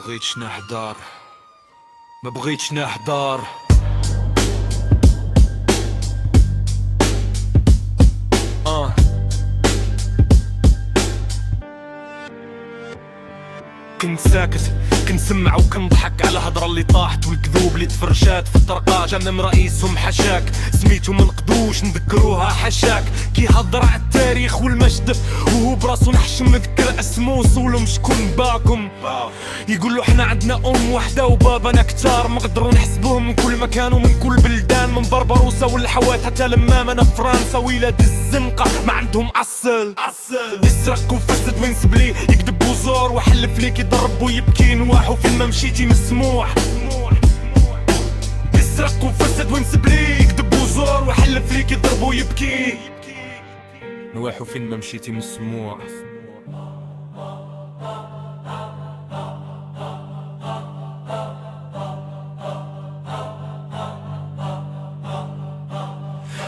بغيتش نحضر، ما بغيتش نحضر. كنت ساكت، كنسمع وكنضحك على هضرة اللي طاحت والكذوب اللي تفرشات في الطرقات. انا مرئيسهم حشاك، سميتو منقدوش نذكروها حشاك. كيهضر على التاريخ والمجد وهو براسو نحشم نذكر اسمو وصولهم شكون باكم. يقولوا حنا عندنا وحده وبابنا كتار، مقدروا نحسبوهم من كل مكان ومن كل بلدان، من بربروسة والحوات حتى لمامنا فرنسا. ولاد الزنقة ما عندهم اصل، يسرق وفسد وينسب ليه، يكذب وزور وحلف ليك يضرب ويبكي. نواح وفين ما مشيتي مسموح، يسرق وفسد وينسب ليه، يكذب وزور وحلف ليك يضرب ويبكي. نواح وفين ما مشيتي مسموح.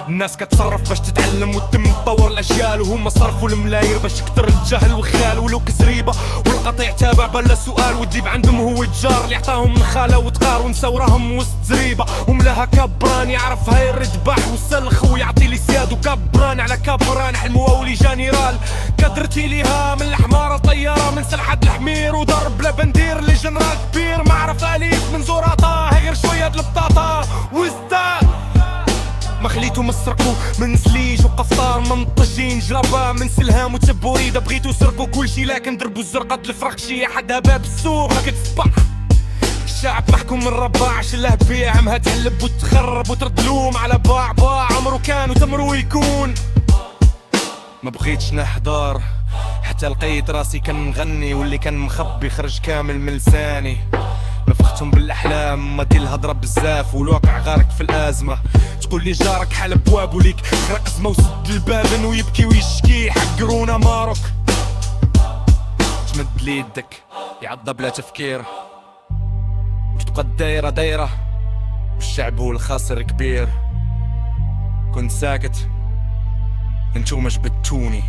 الناس كتصرف باش تتعلم وتتم تطور الاجيال، وهما صرفوا الملايير باش يكتر الجهل والخيال. ولو كزريبه والقطيع تابع بلا سؤال، والديب عندهم هو الجار اللي عطاهم من خاله وتقار. ونساو راهم وسط زريبه وملاها كبران، يعرفها يرد باح وسلخ ويعطي لي سياد. وكبران على كبران حلموا ولي جانيرال، كدرتي ليها من الحماره طياره، من سلحة الحمير وضرب بلا بندير لجنرال كبير. ما عرف اليف من زراطه غير شويه البطاطا وستان. ما خليتو مسرقو من سليج وقفطار منطجين جربا من سلهام وتبوريده. بغيتو سرقو كلشي لكن دربو الزرقة الفرقشي حدها باب السوق ما كتصبح. الشعب محكوم من رباع شله بيع، عمها تحلب وتخرب وترد لوم على باع. عمرو كان وتمرو يكون. ما بغيتش نحضر حتى لقيت راسي كنغني، واللي كان مخبي خرج كامل من لساني. نفختهم بالاحلام مدي الهضره بزاف، والواقع غارق في الازمه. تقول لي جارك حل بواب وليك خرق زما وسد الباب ويبكي ويشكي. حقرونا ماروك تمد لي يدك يعضى بلا تفكير، وتبقى الدايره دايره والشعب هو الخاسر كبير. كنت ساكت انتوما جبدتوني.